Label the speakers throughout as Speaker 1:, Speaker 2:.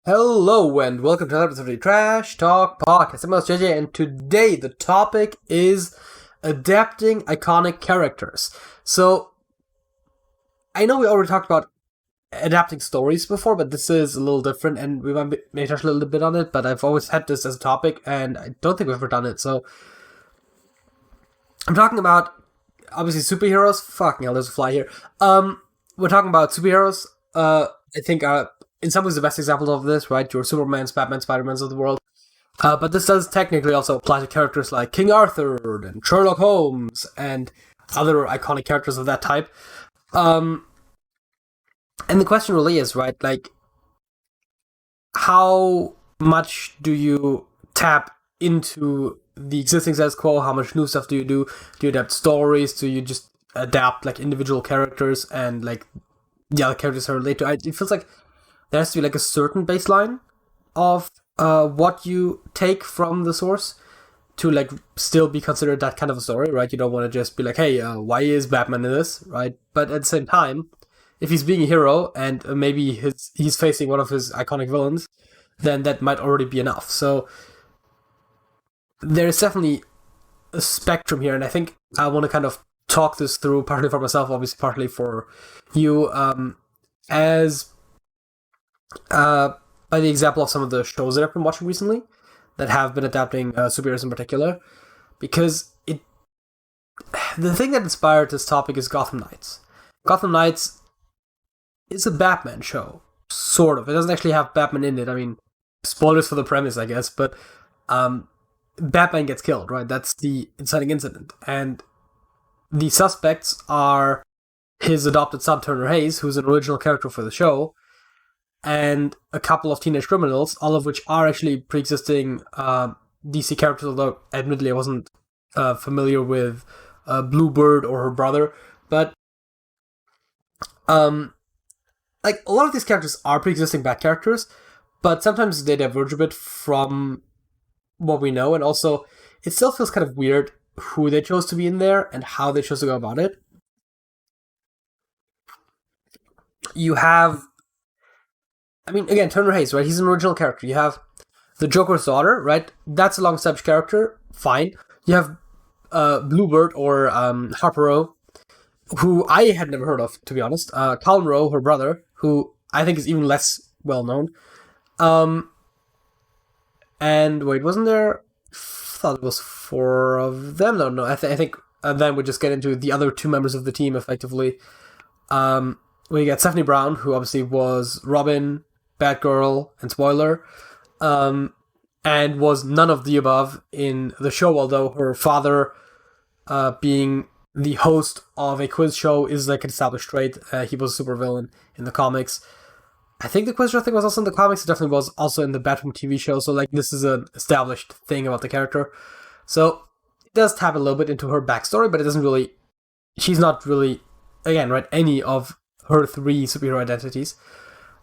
Speaker 1: Hello and welcome to another episode of the Trash Talk Podcast. I'm host JJ, and today the topic is adapting iconic characters. So, I know we already talked about adapting stories before, but this is a little different, and we may touch a little bit on it, but I've always had this as a topic, and I don't think we've ever done it, so I'm talking about, obviously, superheroes. Fucking hell, there's a fly here. We're talking about superheroes. I think, in some ways, the best example of this, right? Your Supermans, Batman, Spider-Mans of the world. But this does technically also apply to characters like King Arthur and Sherlock Holmes and other iconic characters of that type. And the question really is, right, like, how much do you tap into the existing status quo? How much new stuff do you do? Do you adapt stories? Do you just adapt, like, individual characters and, like, the other characters are related to? It feels like there has to be, like, a certain baseline of what you take from the source to, like, still be considered that kind of a story, right? You don't want to just be like, hey, why is Batman in this, right? But at the same time, if he's being a hero and maybe he's facing one of his iconic villains, then that might already be enough. So there's definitely a spectrum here, and I think I want to kind of talk this through, partly for myself, obviously partly for you, as by the example of some of the shows that I've been watching recently that have been adapting superheroes in particular, because the thing that inspired this topic is Gotham Knights. Gotham Knights is a Batman show, sort of. It doesn't actually have Batman in it. I mean, spoilers for the premise, I guess, but Batman gets killed, right? That's the inciting incident, and the suspects are his adopted son, Turner Hayes, who's an original character for the show, and a couple of teenage criminals, all of which are actually pre-existing DC characters, although admittedly I wasn't familiar with Bluebird or her brother. But like, a lot of these characters are pre-existing Bat characters, but sometimes they diverge a bit from what we know, and also it still feels kind of weird who they chose to be in there and how they chose to go about it. You have, I mean, again, Turner Hayes, right? He's an original character. You have the Joker's daughter, right? That's a long-established character. Fine. You have Bluebird or Harper Row, who I had never heard of, to be honest. Colin Rowe, her brother, who I think is even less well-known. And wait, wasn't there? I thought it was four of them. No. I think then we just get into the other two members of the team, effectively. We get Stephanie Brown, who obviously was Robin, Batgirl, and Spoiler, and was none of the above in the show, although her father, being the host of a quiz show, is like an established trait. He was a supervillain in the comics. I think the quiz show thing was also in the comics. It definitely was also in the Batman TV show, so like this is an established thing about the character. So it does tap a little bit into her backstory, but it doesn't really, she's not really, again, right, any of her three superhero identities.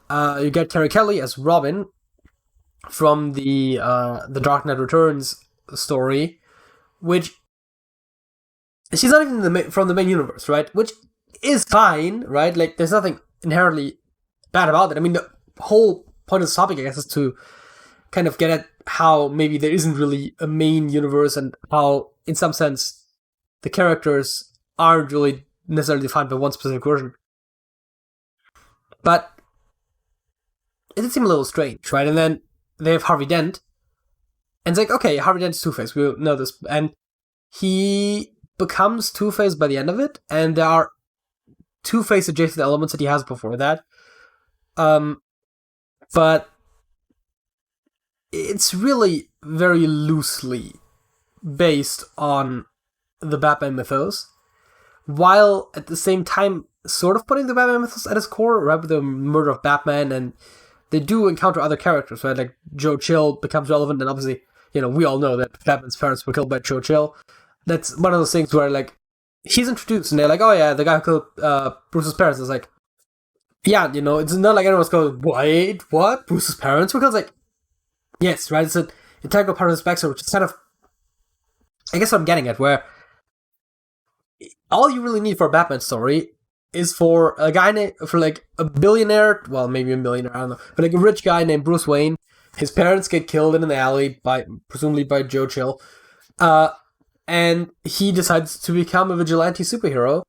Speaker 1: You get Carrie Kelly as Robin from the Dark Knight Returns story, which she's not even from the main universe, right? Which is fine, right? Like, there's nothing inherently bad about it. I mean, the whole point of this topic, I guess, is to kind of get at how maybe there isn't really a main universe, and how, in some sense, the characters aren't really necessarily defined by one specific version. But it did seem a little strange, right? And then they have Harvey Dent, and it's like, okay, Harvey Dent is Two-Face, we know this, and he becomes Two-Face by the end of it, and there are Two-Face adjacent elements that he has before that. But it's really very loosely based on the Batman mythos, while at the same time sort of putting the Batman mythos at its core, right, with the murder of Batman, and they do encounter other characters, right, like Joe Chill becomes relevant, and obviously, you know, we all know that Batman's parents were killed by Joe Chill. That's one of those things where, like, he's introduced, and they're like, oh yeah, the guy who killed Bruce's parents is like, yeah, you know, it's not like everyone's going, wait, what? Bruce's parents were killed? It's like, yes, right, it's an integral part of this backstory, which is kind of, I guess what I'm getting at, where all you really need for a Batman story is for a guy for like a billionaire, well, maybe a millionaire, I don't know, but like a rich guy named Bruce Wayne. His parents get killed in an alley presumably by Joe Chill, and he decides to become a vigilante superhero.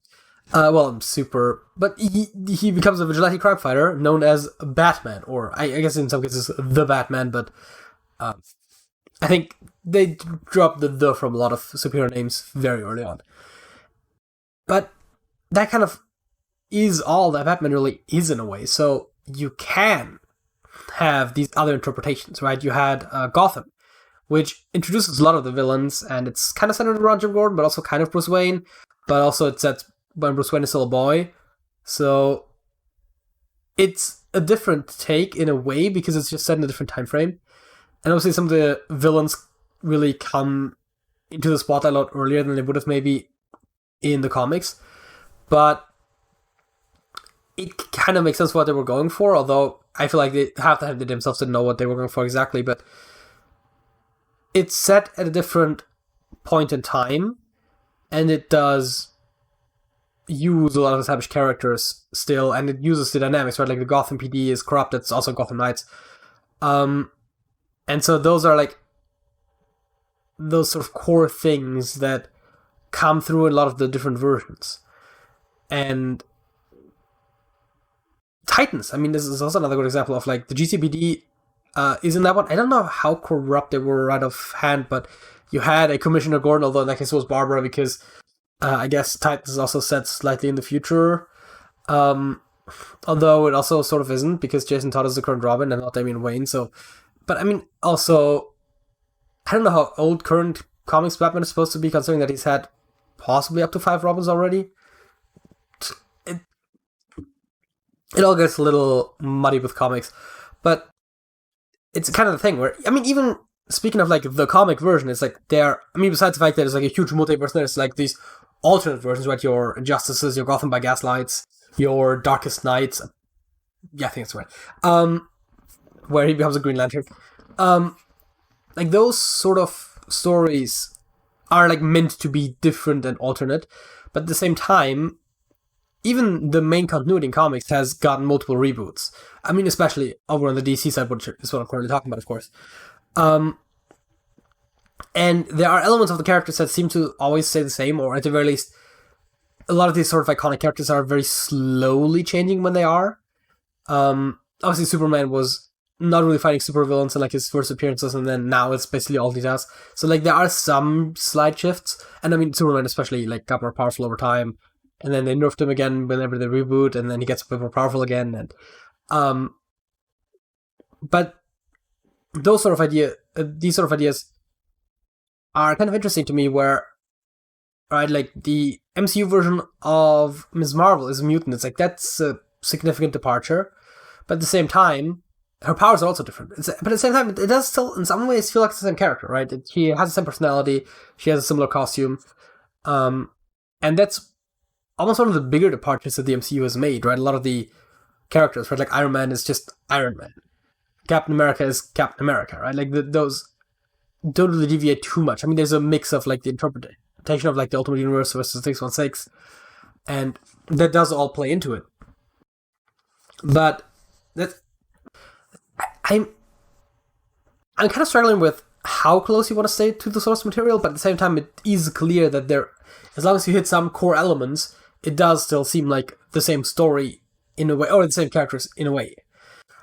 Speaker 1: But he becomes a vigilante crime fighter known as Batman, or I guess in some cases the Batman, but I think they dropped the from a lot of superhero names very early on. But that kind of is all that Batman really is in a way. So you can have these other interpretations, right? You had Gotham, which introduces a lot of the villains, and it's kind of centered around Jim Gordon, but also kind of Bruce Wayne, but also it's set when Bruce Wayne is still a boy. So it's a different take in a way because it's just set in a different time frame. And obviously some of the villains really come into the spotlight a lot earlier than they would have maybe in the comics. But it kind of makes sense what they were going for, although I feel like they themselves didn't know what they were going for exactly. But it's set at a different point in time, and it does use a lot of established characters still, and it uses the dynamics, right? Like the Gotham PD is corrupt, it's also Gotham Knights. And so those are like those sort of core things that come through in a lot of the different versions. And Titans, I mean, this is also another good example of like the GCPD is in that one. I don't know how corrupt they were right off hand, but you had a Commissioner Gordon, although in that case it was Barbara, because I guess Titans is also set slightly in the future. Although it also sort of isn't, because Jason Todd is the current Robin and not Damian Wayne. So, but I mean, also, I don't know how old current comics Batman is supposed to be, considering that he's had possibly up to 5 Robins already. It all gets a little muddy with comics, but it's kind of the thing where, I mean, even speaking of like the comic version, it's like besides the fact that it's like a huge multiverse, there's like these alternate versions, right? Your Injustices, your Gotham by Gaslights, your Darkest Knights. Yeah, I think that's right. Where he becomes a Green Lantern. Like those sort of stories are like meant to be different and alternate, but at the same time, even the main continuity in comics has gotten multiple reboots. I mean, especially over on the DC side, which is what I'm currently talking about, of course. And there are elements of the characters that seem to always stay the same, or at the very least, a lot of these sort of iconic characters are very slowly changing when they are. Obviously, Superman was not really fighting supervillains in like his first appearances, and then now it's basically all he does. So like there are some slight shifts, and I mean Superman especially like got more powerful over time, and then they nerfed him again whenever they reboot, and then he gets a bit more powerful again, and but these sort of ideas are kind of interesting to me, where, right, like the MCU version of Ms. Marvel is a mutant. It's like, that's a significant departure, but at the same time, her powers are also different. But at the same time, it does still, in some ways, feel like it's the same character, right? She has the same personality, she has a similar costume, and that's almost one of the bigger departures that the MCU has made, right? A lot of the characters, right, like Iron Man is just Iron Man. Captain America is Captain America, right? Like those don't really deviate too much. I mean, there's a mix of like the interpretation of like the Ultimate Universe versus 616, and that does all play into it. But I'm kind of struggling with how close you want to stay to the source material, but at the same time, it is clear that as long as you hit some core elements, it does still seem like the same story in a way, or the same characters in a way,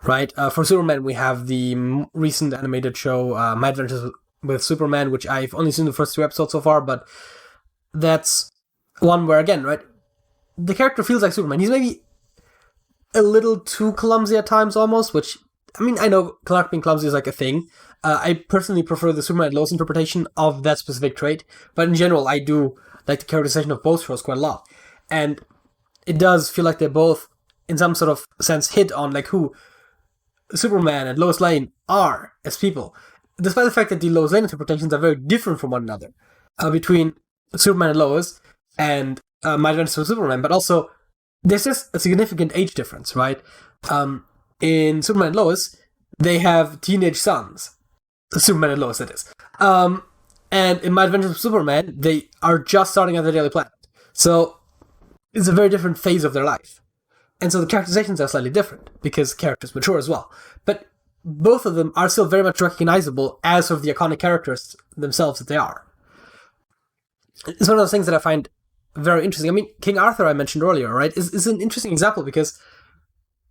Speaker 1: right? For Superman, we have the recent animated show, My Adventures with Superman, which I've only seen the first 2 episodes so far, but that's one where, again, right, the character feels like Superman. He's maybe a little too clumsy at times, almost, which, I mean, I know Clark being clumsy is like a thing. I personally prefer the Superman Lois interpretation of that specific trait, but in general, I do like the characterization of both shows quite a lot. And it does feel like they both, in some sort of sense, hit on like who Superman and Lois Lane are as people, despite the fact that the Lois Lane interpretations are very different from one another, between Superman and Lois and My Adventures with Superman, but also there's just a significant age difference, right? In Superman and Lois, they have teenage sons. Superman and Lois, that is. And in My Adventures with Superman, they are just starting at the Daily Planet. So is a very different phase of their life. And so the characterizations are slightly different because characters mature as well. But both of them are still very much recognizable as sort of the iconic characters themselves that they are. It's one of those things that I find very interesting. I mean, King Arthur, I mentioned earlier, right, is an interesting example because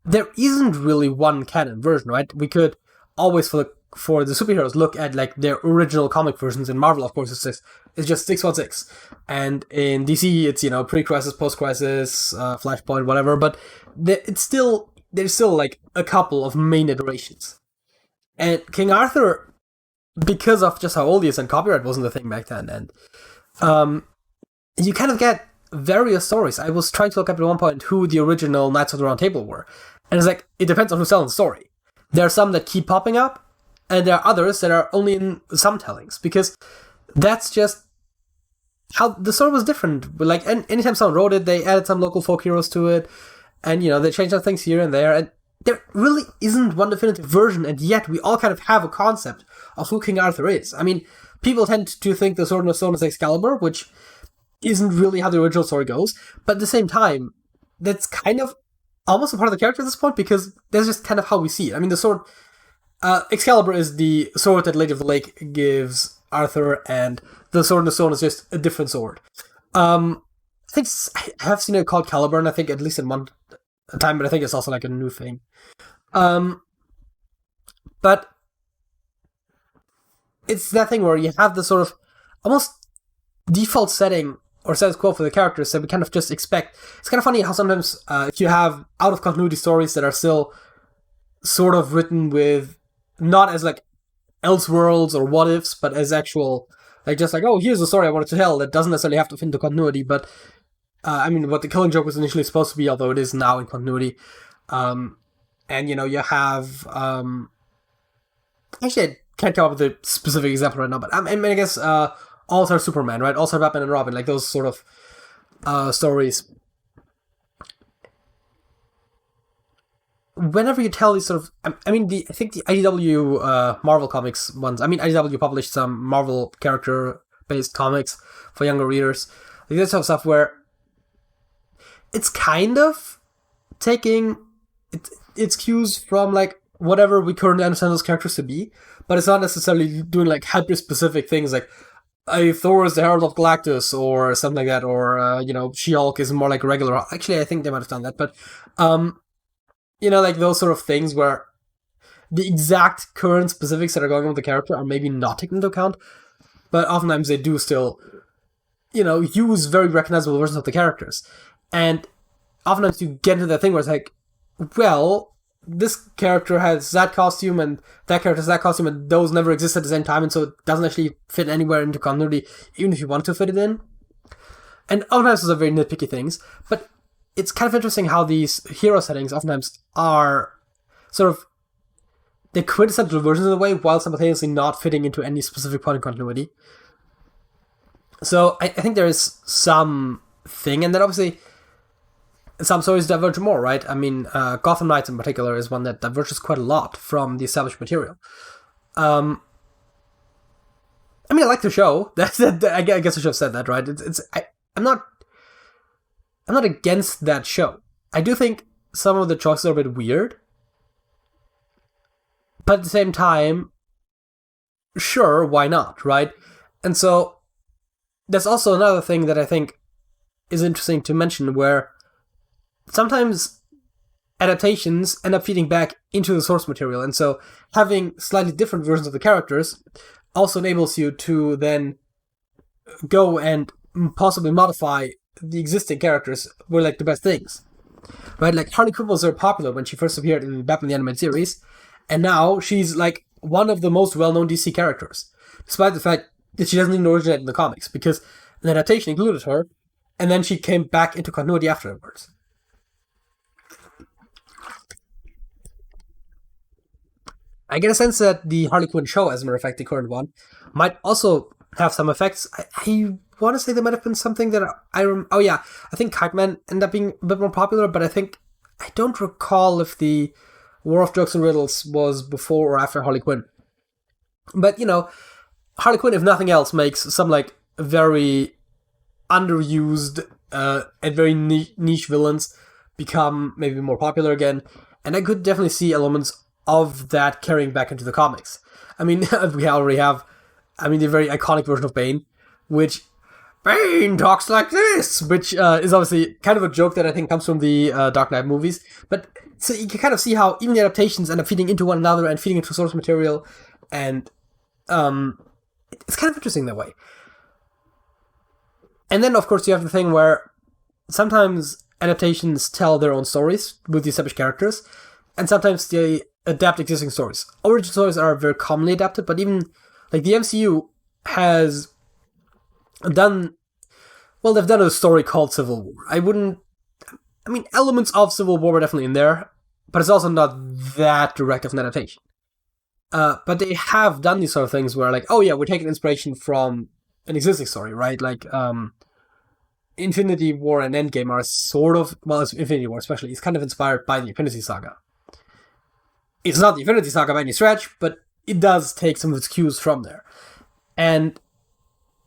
Speaker 1: there isn't really one canon version, right? We could always, for the superheroes, look at like their original comic versions. In Marvel, of course, it's just 616, and in DC, it's pre-crisis, post-crisis, Flashpoint, whatever. But there's still like a couple of main iterations. And King Arthur, because of just how old he is and copyright wasn't a thing back then, and you kind of get various stories. I was trying to look up at one point who the original Knights of the Round Table were, and it's like it depends on who's telling the story. There are some that keep popping up, and there are others that are only in some tellings, because that's just how the story was different. Like, anytime someone wrote it, they added some local folk heroes to it, and they changed some things here and there, and there really isn't one definitive version, and yet we all kind of have a concept of who King Arthur is. I mean, people tend to think the Sword in the Stone is Excalibur, which isn't really how the original story goes, but at the same time, that's kind of almost a part of the character at this point, because that's just kind of how we see it. I mean, the sword, Excalibur is the sword that Lady of the Lake gives Arthur, and the Sword in the Stone is just a different sword. I think I have seen it called Caliburn, I think, at least in one time, but I think it's also like a new thing. But it's that thing where you have the sort of almost default setting or status quo for the characters that we kind of just expect. It's kind of funny how sometimes if you have out-of-continuity stories that are still sort of written with, not as like Elseworlds or what-ifs, but as actual, like just like, oh, here's the story I wanted to tell that doesn't necessarily have to fit into continuity, but I mean, what The Killing Joke was initially supposed to be, although it is now in continuity. And, you have... actually, I can't come up with a specific example right now, but I guess All-Star Superman, right? All-Star Batman and Robin, like those sort of stories. Whenever you tell these sort of... I think the IDW Marvel Comics ones... I mean, IDW published some Marvel character-based comics for younger readers. Like that sort of stuff where it's kind of taking its cues from, like, whatever we currently understand those characters to be, but it's not necessarily doing, like, hyper-specific things, like Thor is the Herald of Galactus, or something like that, or, She-Hulk is more like a regular... Actually, I think they might have done that, but, like those sort of things where the exact current specifics that are going on with the character are maybe not taken into account, but oftentimes they do still, use very recognizable versions of the characters. And oftentimes you get into that thing where it's like, well, this character has that costume and that character has that costume, and those never exist at the same time, and so it doesn't actually fit anywhere into continuity, even if you want to fit it in. And oftentimes those are very nitpicky things, but it's kind of interesting how these hero settings oftentimes are sort of, they're quintessential versions of the way, while simultaneously not fitting into any specific point in continuity. So I think there is some thing, and then obviously some stories diverge more, right? I mean, Gotham Knights in particular is one that diverges quite a lot from the established material. I like the show. I guess I should have said that, right? I'm not against that show. I do think some of the choices are a bit weird, but at the same time, sure, why not, right? And so there's also another thing that I think is interesting to mention, where sometimes adaptations end up feeding back into the source material, and so having slightly different versions of the characters also enables you to then go and possibly modify the existing characters were like the best things, right? Like Harley Quinn was very popular when she first appeared in Batman the Animated Series, and now she's like one of the most well-known DC characters, despite the fact that she doesn't even originate in the comics, because an adaptation included her, and then she came back into continuity afterwards. I get a sense that the Harley Quinn show, as a matter of fact, the current one, might also have some effects. I want to say there might have been something that I think Kite Man ended up being a bit more popular, but I don't recall if the War of Jokes and Riddles was before or after Harley Quinn. But, Harley Quinn, if nothing else, makes some, like, very underused and very niche villains become maybe more popular again. And I could definitely see elements of that carrying back into the comics. I mean, we already have, the very iconic version of Bane, which Bane talks like this, which is obviously kind of a joke that I think comes from the Dark Knight movies. But so you can kind of see how even the adaptations end up feeding into one another and feeding into source material, and it's kind of interesting that way. And then, of course, you have the thing where sometimes adaptations tell their own stories with the established characters, and sometimes they adapt existing stories. Origin stories are very commonly adapted, but even like the MCU has done, well, they've done a story called Civil War. Elements of Civil War are definitely in there, but it's also not that direct of an adaptation. But they have done these sort of things where, like, oh yeah, we're taking inspiration from an existing story, right? Like, Infinity War and Endgame are sort of, well, it's Infinity War especially, it's kind of inspired by the Infinity Saga. It's not the Infinity Saga by any stretch, but it does take some of its cues from there. And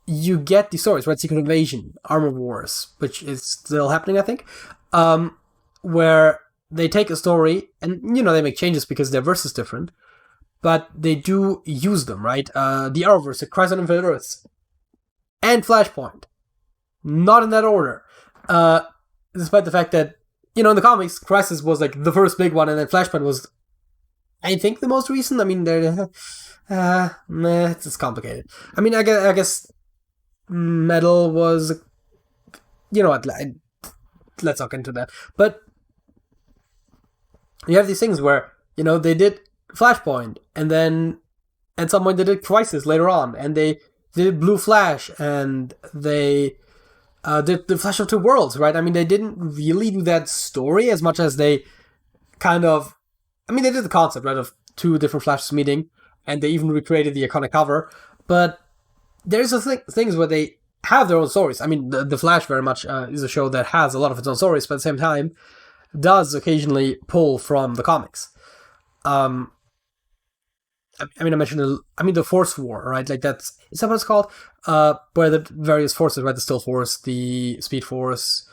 Speaker 1: you get these stories, right? Secret Invasion, Armor Wars, which is still happening, I think, where they take a story and, they make changes because their verse is different, but they do use them, right? The Arrowverse, the Crisis on Infinite Earths, and Flashpoint. Not in that order. Despite the fact that, in the comics, Crisis was like the first big one, and then Flashpoint was, I think, the most recent. It's complicated. I guess Metal was, what, let's not get into that. But you have these things where, they did Flashpoint, and then at some point they did Crisis later on, and they did Blue Flash, and they did the Flash of Two Worlds, right? They didn't really do that story as much as they kind of, they did the concept, right, of two different Flashes meeting, and they even recreated the iconic cover, but there's things where they have their own stories. The Flash very much is a show that has a lot of its own stories, but at the same time does occasionally pull from the comics. I mentioned the Force War, right? Like is that what it's called? Where the various forces, right? The Still Force, the Speed Force,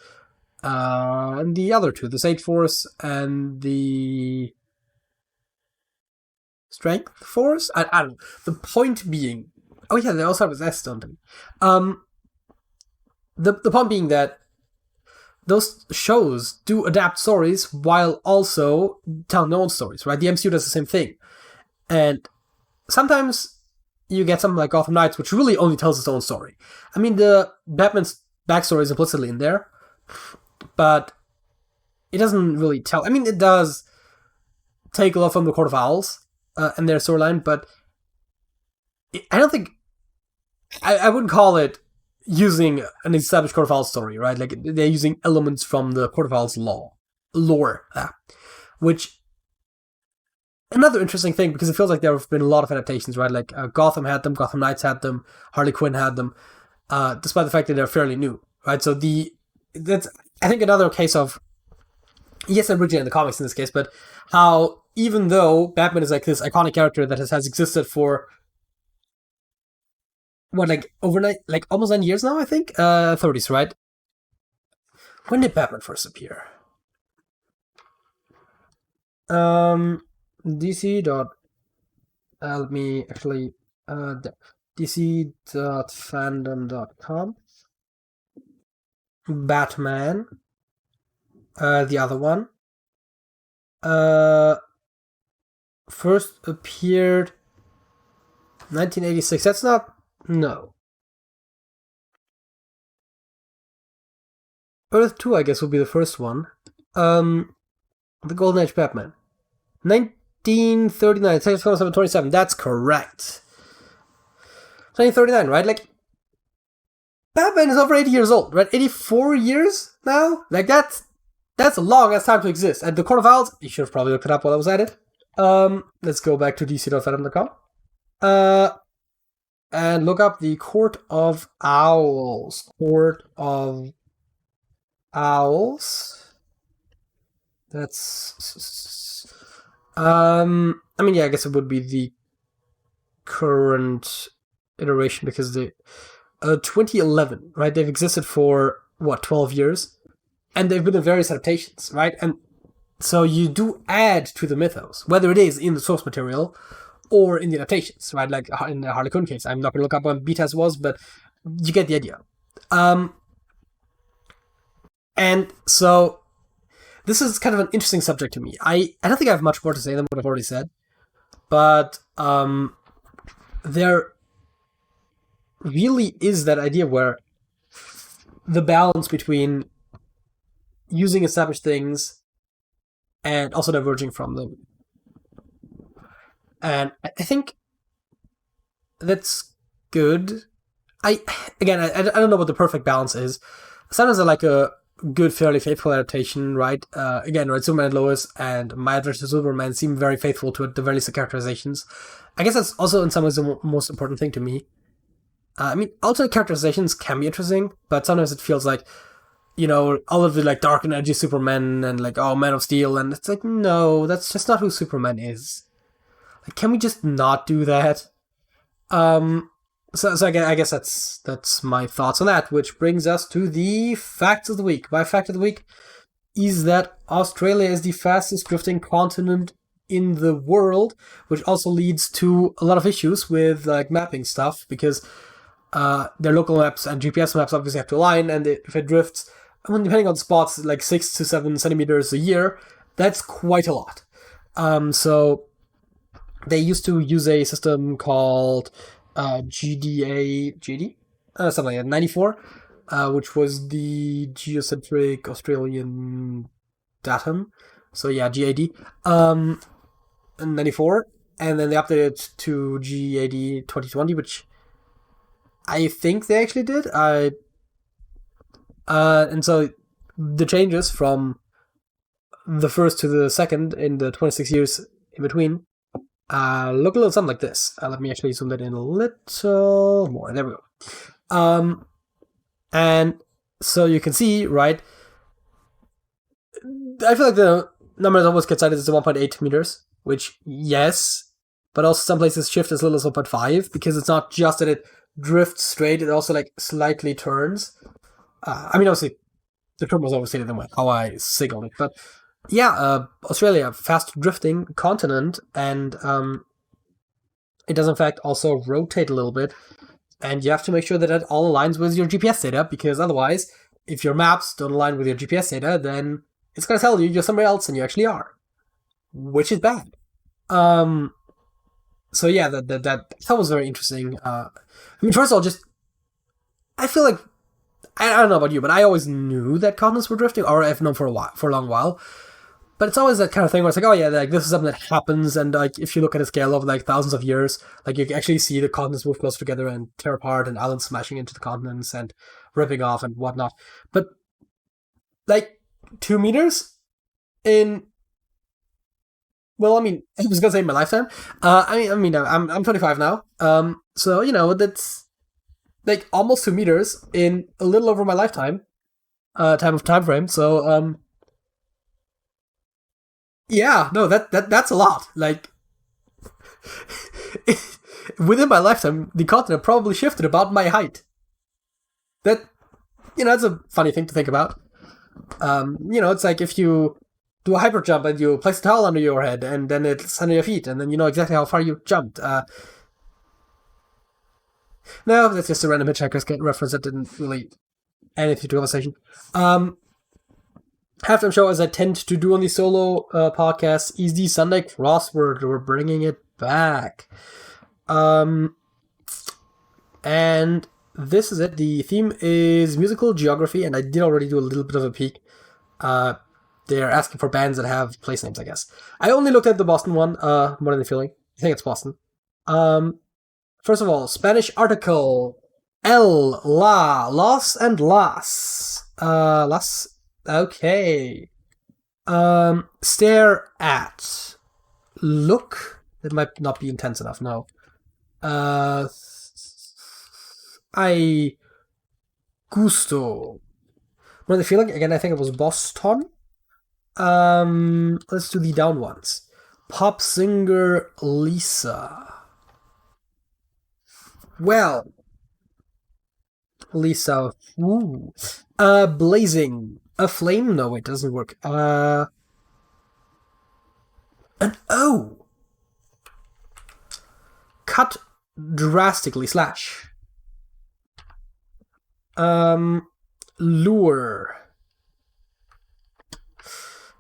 Speaker 1: and the other two, the Sage Force and the Strength Force? I don't know. The point being, oh yeah, they also have an S, don't they? The point being that those shows do adapt stories while also telling their own stories, right? The MCU does the same thing. And sometimes you get something like Gotham Knights, which really only tells its own story. The Batman's backstory is implicitly in there, but it doesn't really tell. It does take a lot from the Court of Owls and their storyline, but I don't think I wouldn't call it using an established Court of Owls story, right? Like, they're using elements from the Court of Owls lore, which another interesting thing, because it feels like there have been a lot of adaptations, right? Like, Gotham had them, Gotham Knights had them, Harley Quinn had them, despite the fact that they're fairly new, right? So that's, I think, another case of, yes, originally in the comics in this case, but how even though Batman is like this iconic character that has existed for overnight, like almost 9 years now, I think? 30s, right? When did Batman first appear? Let me actually, dc.fandom.com. Batman. The other one. First appeared 1986. That's not, no. Earth 2, I guess, will be the first one. The Golden Age Batman. 1939, 27, that's correct. 1939, right? Like, Batman is over 80 years old, right? 84 years now? Like, that's a long ass time to exist. And the Court of Owls, you should have probably looked it up while I was at it. Let's go back to dc.fandom.com. And look up the Court of Owls. Court of Owls. That's... I guess it would be the current iteration, because the 2011, right? They've existed for 12 years, and they've been in various adaptations, right? And so you do add to the mythos, whether it is in the source material or in the adaptations, right? Like in the Harley Quinn case. I'm not going to look up what Betas was, but you get the idea. And so this is kind of an interesting subject to me. I don't think I have much more to say than what I've already said, but there really is that idea where the balance between using established things and also diverging from them. And I think that's good. I don't know what the perfect balance is. Sometimes I like a good, fairly faithful adaptation, right? Again, right, Superman and Lois and My Adventures with Superman seem very faithful to the very least characterizations. I guess that's also in some ways the most important thing to me. I mean, alternate characterizations can be interesting, but sometimes it feels like, all of the like dark and edgy Superman and like, Man of Steel, and it's like, no, that's just not who Superman is. Like, can we just not do that? So again, I guess that's my thoughts on that, which brings us to the facts of the week. My fact of the week is that Australia is the fastest drifting continent in the world, which also leads to a lot of issues with like mapping stuff, because their local maps and GPS maps obviously have to align, and if it drifts, depending on spots, like 6 to 7 centimeters a year, that's quite a lot. So they used to use a system called GD, something like that, 94, which was the Geocentric Australian Datum. So yeah, GAD, 94, and then they updated it to GAD 2020, which I think they actually did. And so the changes from the first to the second in the 26 years in between look a little something like this. Let me actually zoom that in a little more. There we go. And so you can see, right? I feel like the number that almost gets cited is the 1.8 meters, which, yes, but also some places shift as little as 1.5, because it's not just that it drifts straight, it also like slightly turns. Obviously, the term was always stated in how I signaled it, but yeah, Australia, fast drifting continent, and it does in fact also rotate a little bit, and you have to make sure that it all aligns with your GPS data, because otherwise, if your maps don't align with your GPS data, then it's going to tell you you're somewhere else than you actually are, which is bad. So yeah, that was very interesting. First of all, I feel like, I don't know about you, but I always knew that continents were drifting, or I've known for a long while. But it's always that kind of thing where it's like, oh yeah, like this is something that happens, and like if you look at a scale of like thousands of years, like you can actually see the continents move closer together and tear apart, and islands smashing into the continents and ripping off and whatnot. But like 2 meters in, well, I was gonna say in my lifetime. I'm 25 now. So that's like almost 2 meters in a little over my lifetime, time frame. So yeah, no, that's a lot. Like within my lifetime, the continent probably shifted about my height. That that's a funny thing to think about. It's like if you do a hyper jump and you place a towel under your head and then it's under your feet, and then you know exactly how far you jumped. No, that's just a random Hitchhiker's reference that didn't really add anything to the conversation. Halftime show, as I tend to do on these solo podcasts, is the Sunday crossword. We're bringing it back. And this is it. The theme is musical geography, and I did already do a little bit of a peek. They're asking for bands that have place names, I guess. I only looked at the Boston one, more than the feeling. I think it's Boston. First of all, Spanish article. Los and las. Las. Okay. Stare at. Look. It might not be intense enough, no. I gusto. What the feeling? Again, I think it was Boston. Let's do the down ones. Pop singer Lisa. Well, Lisa. Ooh. Blazing. A flame? No, it doesn't work. An O. Cut drastically. Slash. Lure.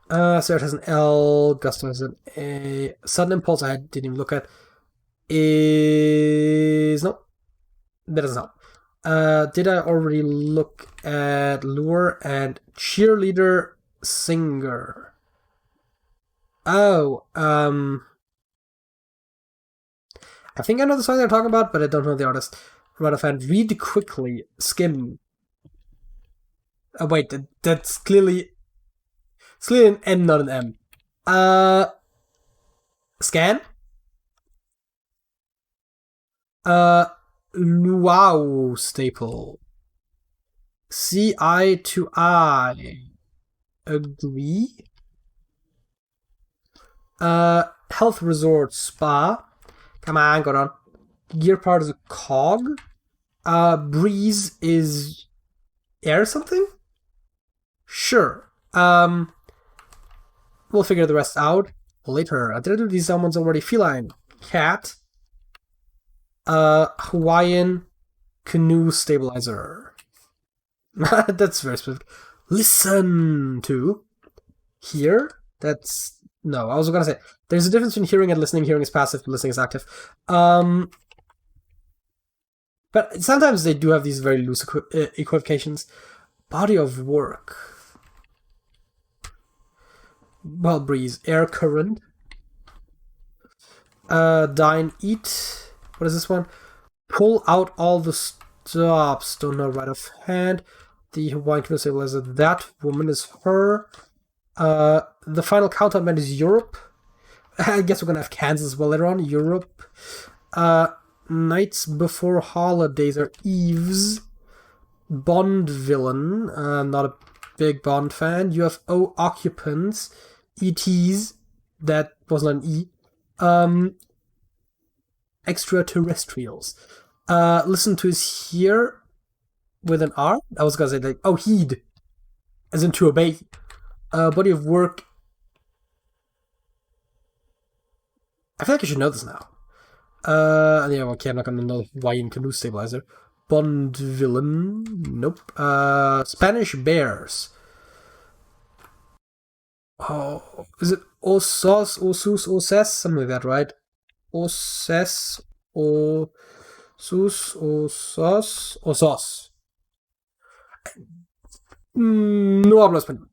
Speaker 1: Sarah has an L. Gusto has an A. Sudden impulse I didn't even look at. Is no. That doesn't help. Did I already look at lure and cheerleader singer? Oh, I think I know the song they're talking about, but I don't know the artist. Rather fan. Read quickly. Skim. Oh wait, that's clearly an N, not an M. Scan. Luau staple. See eye to eye. Agree. Health resort spa. Come on, go on. Gear part is a cog. Breeze is air something? Sure. We'll figure the rest out later. Did I do these someone's already? Feline. Cat. Hawaiian canoe stabilizer. That's very specific. Listen to. Hear? That's. No, I was gonna say. There's a difference between hearing and listening. Hearing is passive, but listening is active. But sometimes they do have these very loose equivocations. Body of work. Well, breeze. Air current. Dine, eat. What is this one? Pull out all the stops. Don't know right offhand. The Hawaiian canoe stabilizer. That woman is her. The final countdown is Europe. I guess we're gonna have Kansas as well later on. Europe. Nights before holidays are Eves. Bond villain. Not a big Bond fan. UFO occupants. ETs. That wasn't an E. Extraterrestrials. Listen to is here with an R. I was gonna say like heed, as in to obey. Body of work. I feel like I should know this now. Yeah, okay, I'm not gonna know Hawaiian canoe stabilizer. Bond villain. Nope. Spanish bears. Oh, is it Osos, Osus, Oses? Something like that, right? Oses, Osus, Osos, Osos. No hablo español.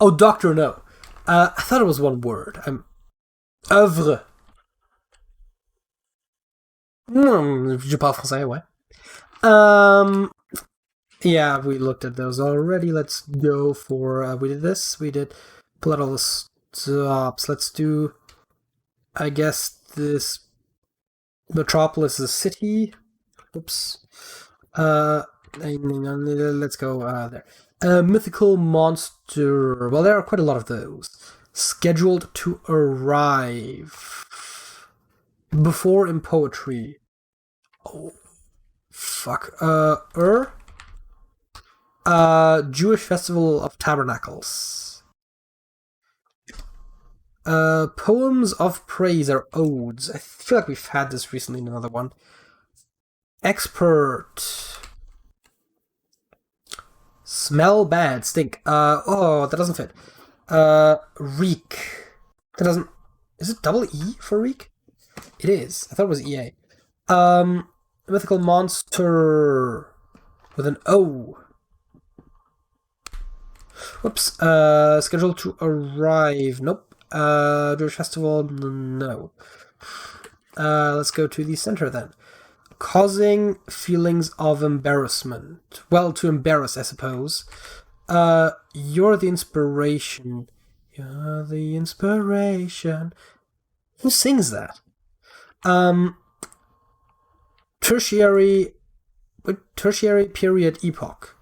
Speaker 1: Well, Doctor No. I thought it was one word. Œuvre. Je parle français, ouais. Yeah, we looked at those already. Let's go for. We did this. We did pull out all the stops. Let's do. I guess this. Metropolis is a city. Oops. Let's go there. Mythical monster. Well, there are quite a lot of those. Scheduled to arrive. Before in poetry. Oh, fuck. Jewish Festival of Tabernacles. Poems of praise are odes. I feel like we've had this recently in another one. Expert. Smell bad, stink. That doesn't fit. Reek. That doesn't. Is it double E for reek? It is. I thought it was EA. Mythical monster with an O. Whoops. Scheduled to arrive. Nope. Jewish festival. No. Let's go to the center then. Causing feelings of embarrassment. Well, to embarrass, I suppose. You're the inspiration. You're the inspiration. Who sings that? Tertiary period epoch.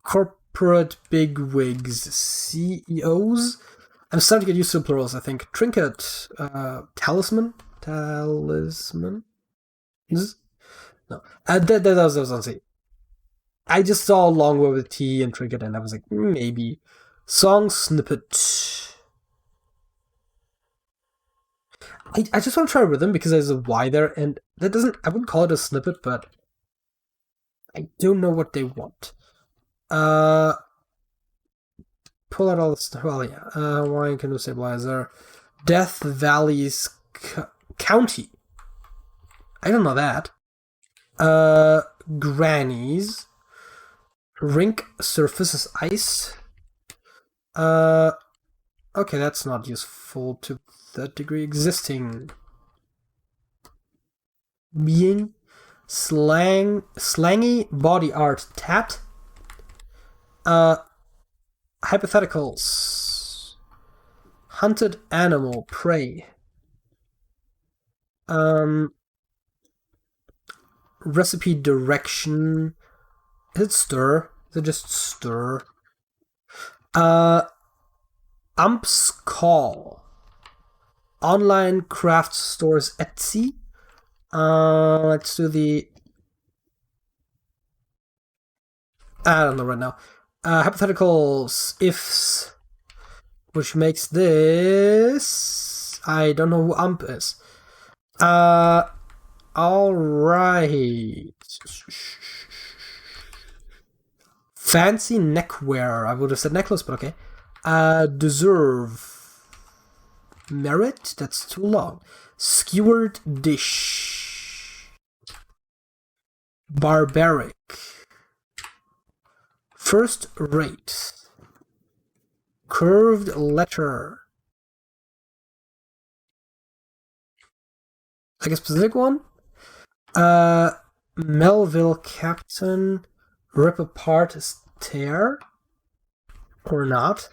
Speaker 1: Corporate bigwigs. CEOs. I'm starting to get used to plurals, I think. Trinket, talisman? No. That was on C. I just saw a long word with T and trinket, and I was like, maybe. Song snippet. I just want to try rhythm because there's a Y there, and that doesn't. I wouldn't call it a snippet, but I don't know what they want. Pull out all this. Well, yeah. Wine canoe stabilizer. Death Valley's County. I don't know that. Grannies. Rink surfaces ice. Okay, that's not useful to that degree. Existing. Being. Slangy body art tat. Hypotheticals. Hunted animal prey. Recipe direction. Is it stir? Is it just stir? Ump's call. Online craft stores Etsy. Let's do the. I don't know right now. Hypotheticals, ifs, which makes this. I don't know who Ump is. Alright. Fancy neckwear. I would have said necklace, but okay. Deserve. Merit? That's too long. Skewered dish. Barbaric. First rate. Curved letter. Like a specific one? Melville Captain. Rip apart tear? Or not?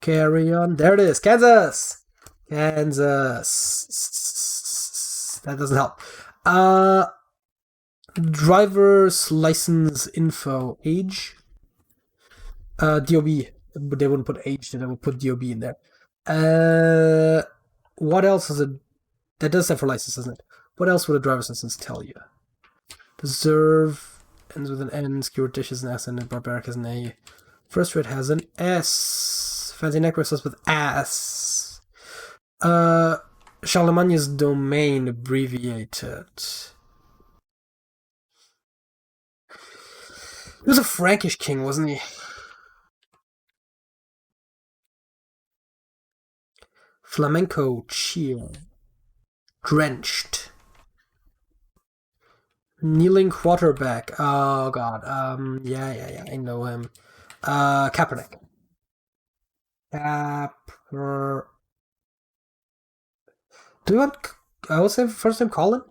Speaker 1: Carry on. There it is. Kansas! Kansas. That doesn't help. Driver's license info. Age. DOB. But they wouldn't put age, they would put DOB in there. What else is it? That does stand for license, doesn't it? What else would a driver's license tell you? Deserve ends with an N. Skewered dish is an S, and barbaric is an A. First rate has an S. Fancy necklace starts with ass. Charlemagne's domain abbreviated. He was a Frankish king, wasn't he? Flamenco cheer. Drenched. Kneeling quarterback. Oh god. Yeah. I know him. Kaepernick. Do you want? I would say first name Colin.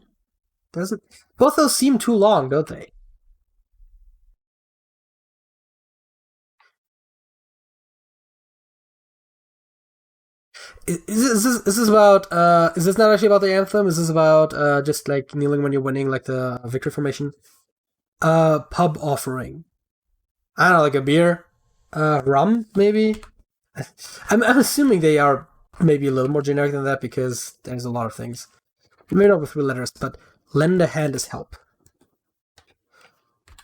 Speaker 1: Doesn't both those seem too long, don't they? Is this about? Is this not actually about the anthem? Is this about just like kneeling when you're winning, like the victory formation? Pub offering. I don't know, like a beer, rum maybe. I'm assuming they are maybe a little more generic than that because there's a lot of things. Maybe not with 3 letters, but lend a hand is help.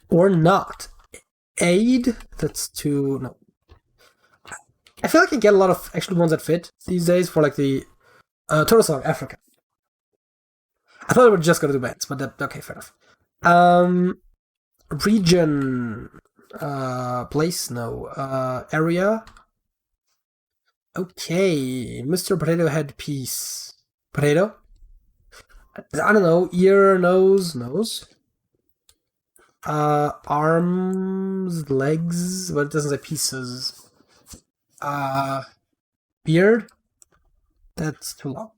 Speaker 1: Or not. Aid. That's too no. I feel like I get a lot of actual ones that fit these days for like the Turtle Song Africa. I thought we were just gonna do bands, but okay, fair enough. Region, place, no, area. Okay, Mr. Potato Head piece. Potato. I don't know. Ear, nose. Arms, legs, but it doesn't say pieces. Beard. That's too long.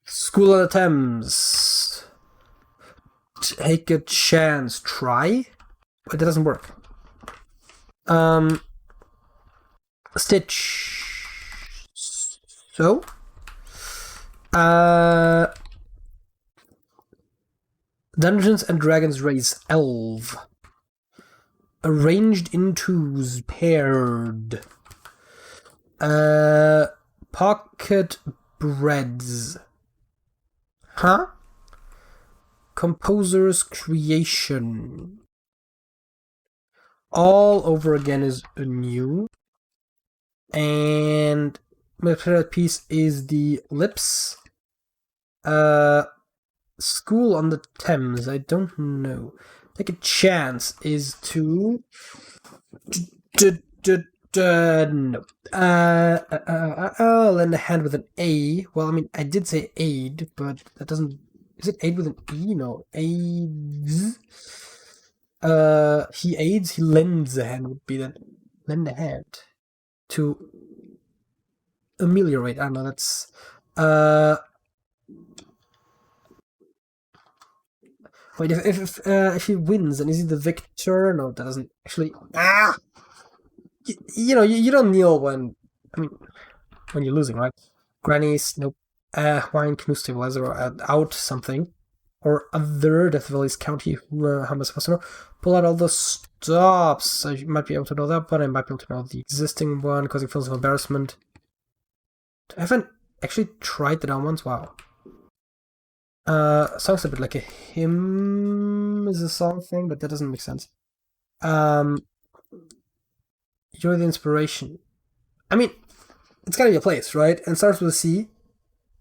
Speaker 1: School on the Thames. Take a chance. Try. But that doesn't work. Stitch. So. Dungeons and Dragons race elf. Arranged in twos, paired. Pocket breads. Huh? Composer's creation. All over again is new. And my favorite piece is the lips. School on the Thames. I don't know. Take a chance is to no. I'll lend a hand with an A. Well, I mean, I did say aid, but that doesn't. Is it aid with an E? No, aids. He aids. He lends a hand would be then. Lend a hand to ameliorate. I don't know. That's Wait, if he wins, then is he the victor? No, that doesn't actually. You don't kneel when when you're losing, right? Grannies, nope. Wine canoe stabilizer out something or other Death Valley's county. How am I supposed to know? Pull out all the stops. I might be able to know that, but I might be able to know the existing one, causing feelings of embarrassment. I haven't actually tried the down ones. Wow. Song's a bit like a hymn is a song thing, but that doesn't make sense. You're the inspiration. I mean, it's gotta be a place, right? And starts with a C,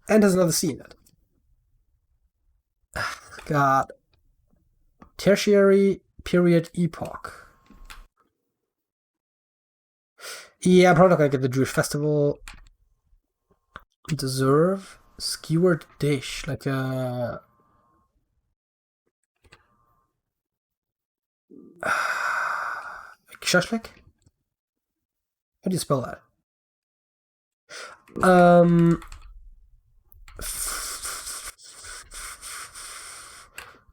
Speaker 1: and has another C in it. God. Tertiary period epoch. Yeah, I'm probably not gonna get the Jewish festival. Deserve. Skewered dish, like a shashlik? How do you spell that?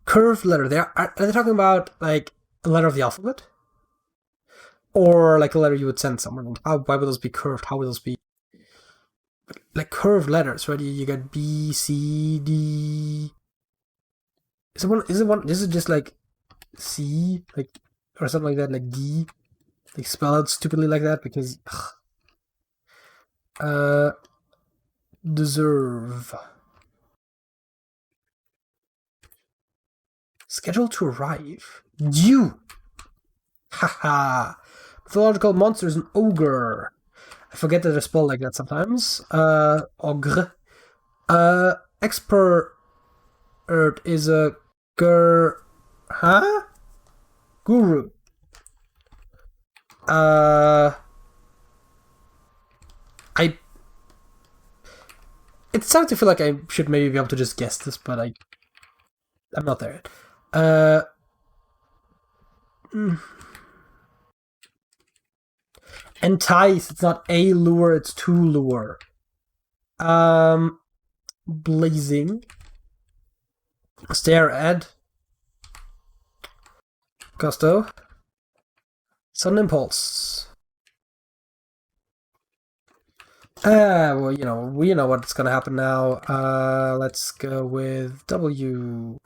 Speaker 1: Curved letter. Are they talking about like a letter of the alphabet, or like a letter you would send someone? Why would those be curved? How would those be? Like curved letters, right? You got B, C, D. Is it one? Is it just like C, like or something like that, like D? They spell out stupidly like that because. Deserve. Scheduled to arrive. Due. Haha. Mythological monster is an ogre. I forget that they're spelled like that sometimes. Ogre. Expert is a guru. It's starting to feel like I should maybe be able to just guess this, but I'm not there yet. Entice, it's not a lure, it's to lure. Blazing. Stare at. Gusto. Sudden impulse. Well, we know what's gonna happen now. Let's go with W.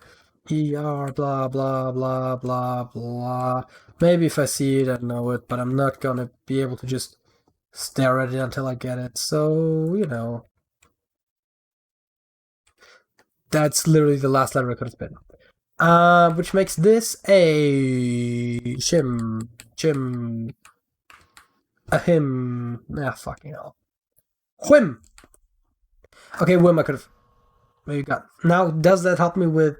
Speaker 1: ER, blah, blah, blah, blah, blah. Maybe if I see it, I know it, but I'm not gonna be able to just stare at it until I get it. So, that's literally the last letter it could have been. Which makes this a chim, a him. Fucking hell. Whim. Okay, whim I could have maybe got. Now, does that help me with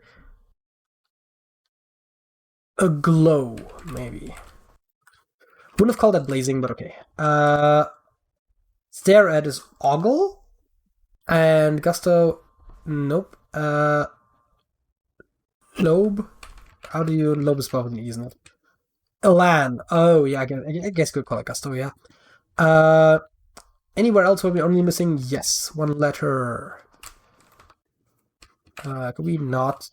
Speaker 1: a glow, maybe? Wouldn't have called that blazing, but okay. Stare at is ogle. And gusto, nope. Lobe. How do you lobe is spelled with an E, isn't it? Elan. Oh yeah, I guess you could call it gusto, yeah. Anywhere else were we only missing? Yes, one letter. Could we not?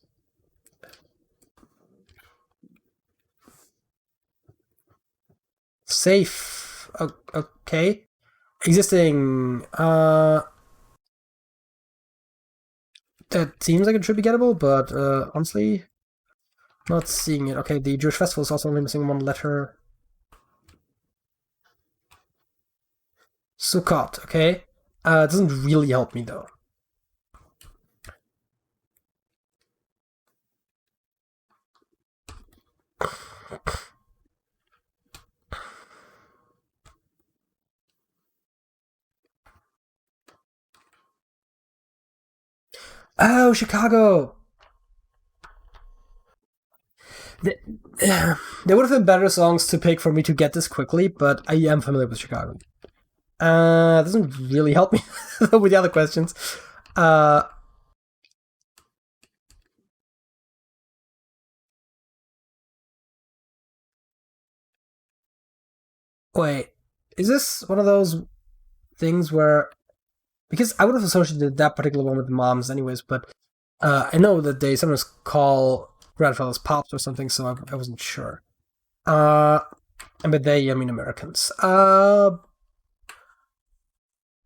Speaker 1: Safe. Okay. Existing. That seems like it should be gettable, but honestly, not seeing it. Okay, the Jewish festival is also only missing one letter. Sukkot, okay. It doesn't really help me though. Oh, Chicago! Th- There would have been better songs to pick for me to get this quickly, but I am familiar with Chicago. It doesn't really help me with the other questions. Uh, Wait, is this one of those things where because I would have associated that particular one with moms anyways, but I know that they sometimes call grandfathers pops or something, so I wasn't sure. Uh, and by they I mean Americans.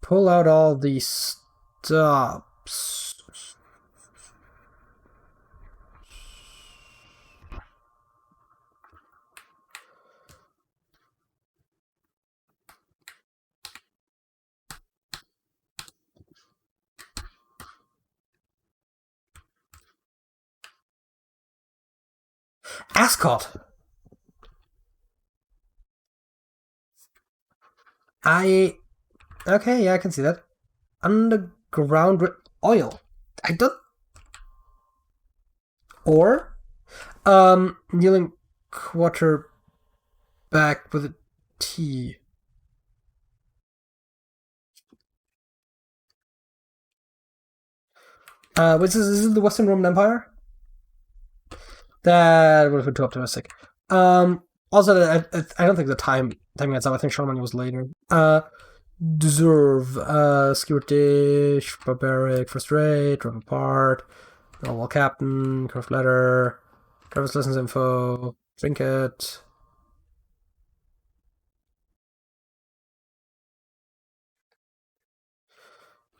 Speaker 1: Pull out all these stops. Ascot. I Okay, yeah, I can see that. Underground oil. I don't or kneeling quarterback with a T. Which is this the Western Roman Empire? That would have been too optimistic. Also, I don't think the timing adds up. I think Charlemagne was later. Deserve, Skirtish, Barbaric, First Rate, Drop Apart, Normal Captain, Curved Letter, Driver's Lessons Info, Trinket.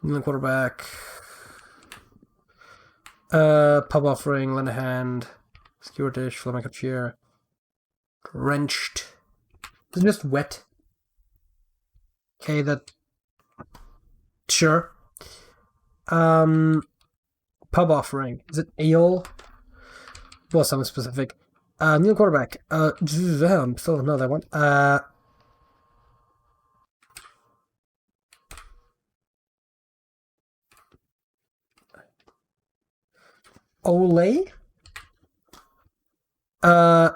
Speaker 1: Kneeling Quarterback. Pub Offering, Lend a Hand, Skirtish, Flamenco Cheer, Drenched. Is it just wet? Okay, that. Sure. Pub Offering. Is it ale? Well, something specific. New quarterback. Still know that one. Ole? Huh.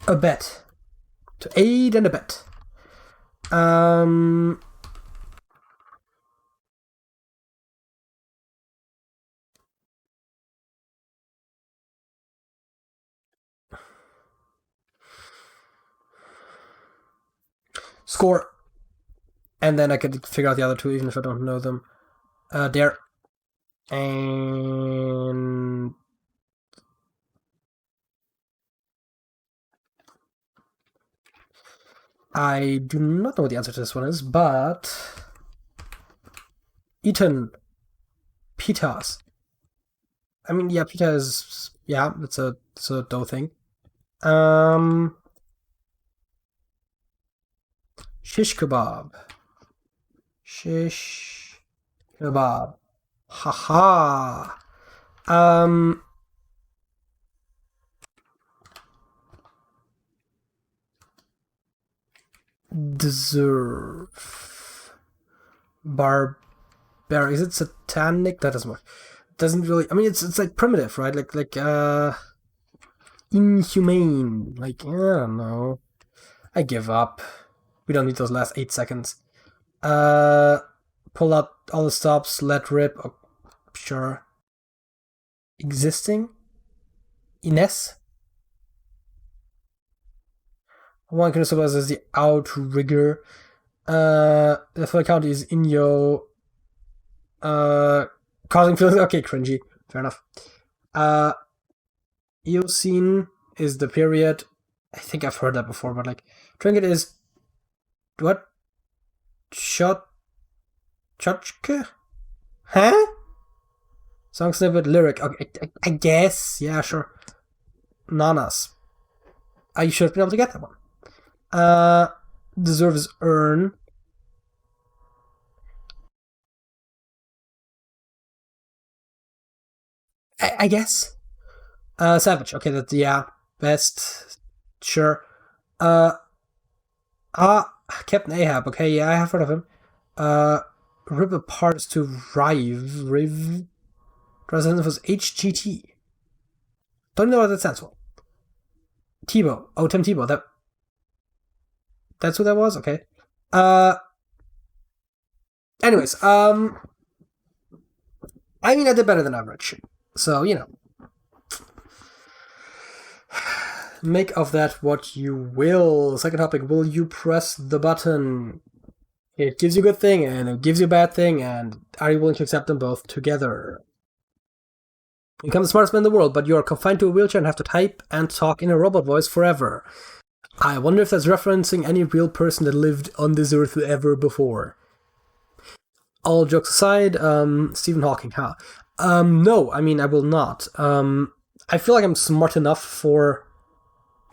Speaker 1: A bet. To aid and a bet. Score. And then I could figure out the other two even if I don't know them. There. And I do not know what the answer to this one is, but Eaton Pitas. I mean, yeah, pita is it's a dough thing. Um, Shish kebab. Shish kebab. Haha. Um, Deserve. Barbaric. Is it satanic? That doesn't work. Doesn't really. I mean, it's like primitive, right? Inhumane. Like I don't know. I give up. We don't need those last 8 seconds. Uh, Pull out all the stops. Let rip. Oh, sure. Existing. Ines. One can suppose as the outrigger. The full count is Inyo. Causing feelings. Okay, cringy. Fair enough. Uh, Eocene is the period. I think I've heard that before, but like, Trinket is what? Shot. Chotchke? Huh? Song snippet lyric. Okay, I guess. Yeah, sure. Nanas. I should be able to get that one. Deserves earn. I guess. Savage. Okay, that's yeah. Best. Sure. Uh Captain Ahab. Okay, yeah, I have heard of him. Uh Rip apart to Rive. President was HGT. Don't know what that stands for. Tebow. Oh, Tim Tebow. That's who that was? Okay. Uh anyways, I mean I did better than average. So, make of that what you will. Second topic, will you press the button? It gives you a good thing and it gives you a bad thing, and are you willing to accept them both together? You become the smartest man in the world, but you are confined to a wheelchair and have to type and talk in a robot voice forever. I wonder if that's referencing any real person that lived on this earth ever before. All jokes aside, Stephen Hawking, huh? No, I mean, I will not. I feel like I'm smart enough for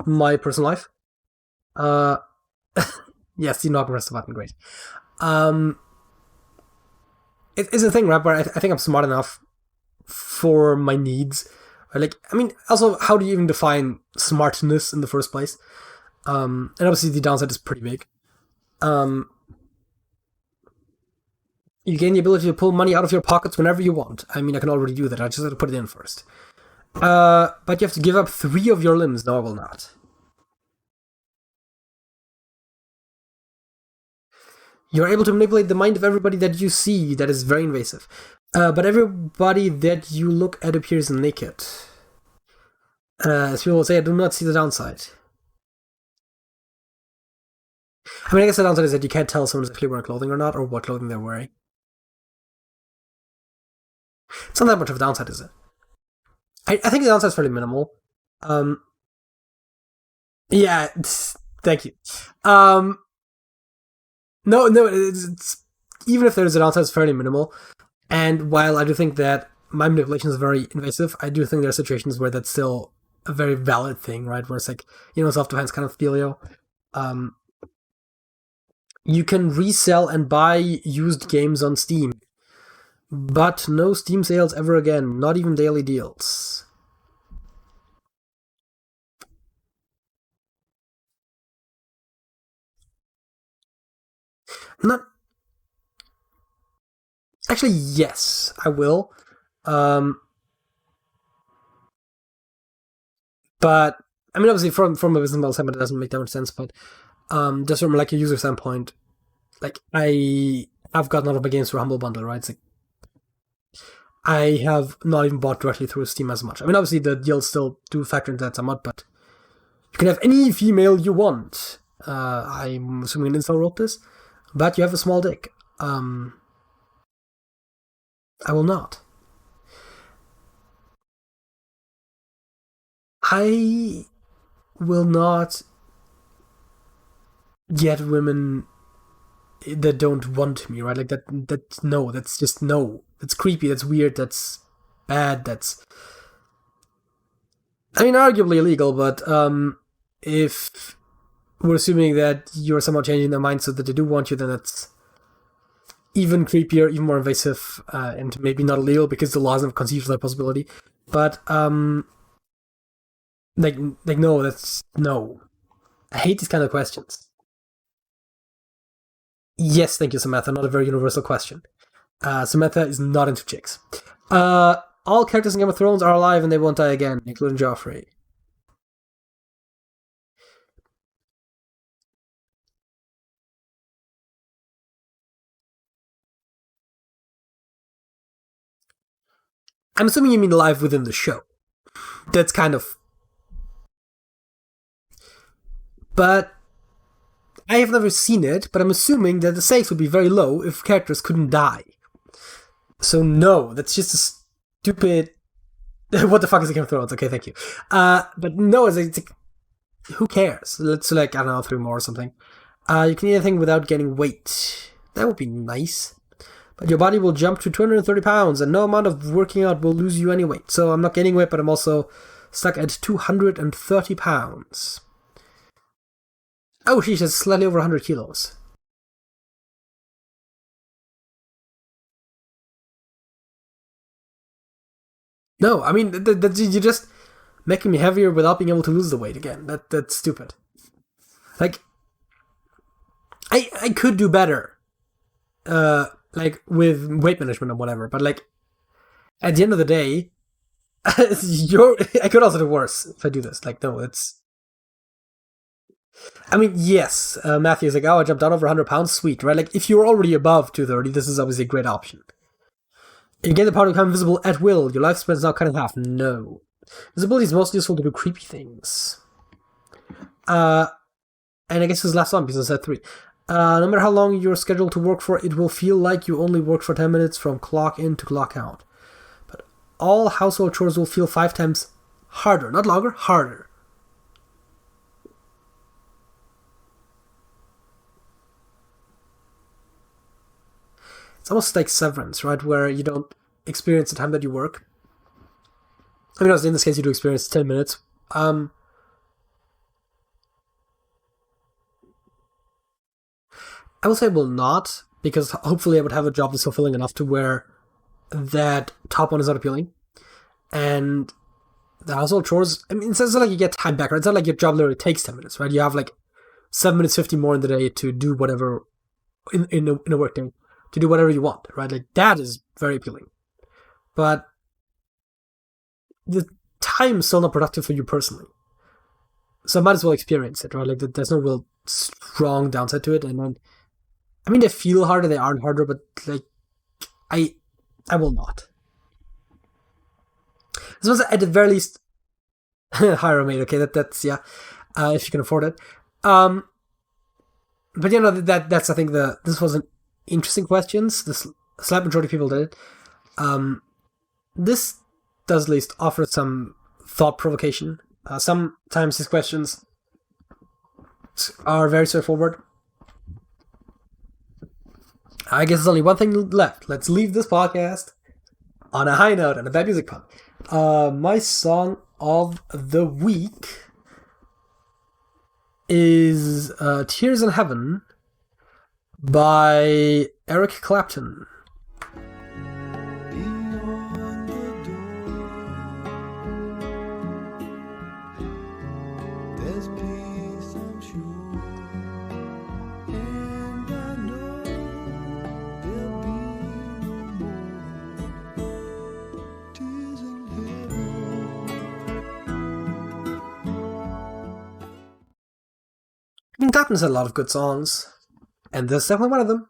Speaker 1: my personal life. Yeah, Stephen Hawking pressed the button, great. It's a thing, right, where I think I'm smart enough for my needs. Like, I mean, also, how do you even define smartness in the first place? And obviously the downside is pretty big. You gain the ability to pull money out of your pockets whenever you want. I mean, I can already do that. I just have to put it in first. But you have to give up 3 of your limbs. No, I will not. You're able to manipulate the mind of everybody that you see. That is very invasive. But everybody that you look at appears naked. As people will say, I do not see the downside. I mean, I guess the downside is that you can't tell someone's actually wearing clothing or not, or what clothing they're wearing. It's not that much of a downside, is it? I think the downside is fairly minimal. Um, yeah, thank you. Um, no, it's even if there's a downside, it's fairly minimal. And while I do think that my manipulation is very invasive, I do think there are situations where that's still a very valid thing, right? Where it's like, self defense kind of dealio. Um, you can resell and buy used games on Steam, but no Steam sales ever again, not even daily deals. Not actually, yes, I will. Um, but I mean, obviously, from a business model standpoint, it doesn't make that much sense. But just from like a user standpoint, like I've gotten a lot of my games through Humble Bundle, right? It's like I have not even bought directly through Steam as much. I mean, obviously the deals still do factor into that somewhat, but you can have any female you want. I'm assuming an install wrote this, but you have a small dick. I will not. I will not get women that don't want me, right? Like that. That's no. That's just no. That's creepy. That's weird. That's bad. That's. I mean, arguably illegal, but if we're assuming that you're somehow changing their mind so that they do want you, then that's even creepier, even more invasive, and maybe not illegal because the laws have conceived that possibility. But like no, that's no. I hate these kind of questions. Yes, thank you, Samantha. Not a very universal question. Samantha is not into chicks. All characters in Game of Thrones are alive and they won't die again, including Joffrey. I'm assuming you mean alive within the show. That's kind of. But I have never seen it, but I'm assuming that the stakes would be very low if characters couldn't die. So no, that's just a stupid. What the fuck is a Game of Thrones? Okay, thank you. But no, it's like, who cares? Let's select, I don't know, 3 more or something. You can eat anything without gaining weight. That would be nice. But your body will jump to 230 pounds, and no amount of working out will lose you any weight. So I'm not gaining weight, but I'm also stuck at 230 pounds. Oh, she's just slightly over 100 kilos. No, I mean, you're just making me heavier without being able to lose the weight again. That's stupid. Like, I could do better, like with weight management and whatever. But like at the end of the day, I could also do worse if I do this. Like, no, it's. I mean, yes, Matthew's like, oh, I jumped down over 100 pounds, sweet, right? Like, if you're already above 230, this is obviously a great option. You get the power to become invisible at will. Your lifespan is now cut in half. No. Visibility is most useful to do creepy things. And I guess his last one because I said 3. No matter how long you're scheduled to work for, it will feel like you only worked for 10 minutes from clock in to clock out. But all household chores will feel 5 times harder. Not longer, harder. It's almost like Severance, right? Where you don't experience the time that you work. I mean, in this case, you do experience 10 minutes. I will say I will not, because hopefully I would have a job that's fulfilling enough to where that top one is not appealing. And the household chores, I mean, it's not like you get time back, right? It's not like your job literally takes 10 minutes, right? You have like 7 minutes 50 more in the day to do whatever in a work day, to do whatever you want, right? Like that is very appealing. But the time is still not productive for you personally. So I might as well experience it, right? Like there's no real strong downside to it. And then, I mean, they feel harder, they aren't harder, but like, I I will not. This was at the very least hire mate. Okay, that's yeah, if you can afford it. Um, but you know that's I think the this was an interesting questions. The slight majority of people did it. This does at least offer some thought provocation. Sometimes these questions are very straightforward. I guess there's only one thing left. Let's leave this podcast on a high note and a bad music pun. My song of the week is Tears in Heaven by Eric Clapton. Clapton's had a lot of good songs, and this is definitely one of them.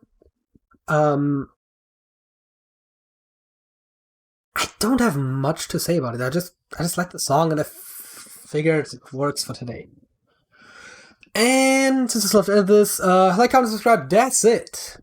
Speaker 1: I don't have much to say about it. I just like the song, and I figured it works for today. And since it's left to end this, like, comment, subscribe. That's it.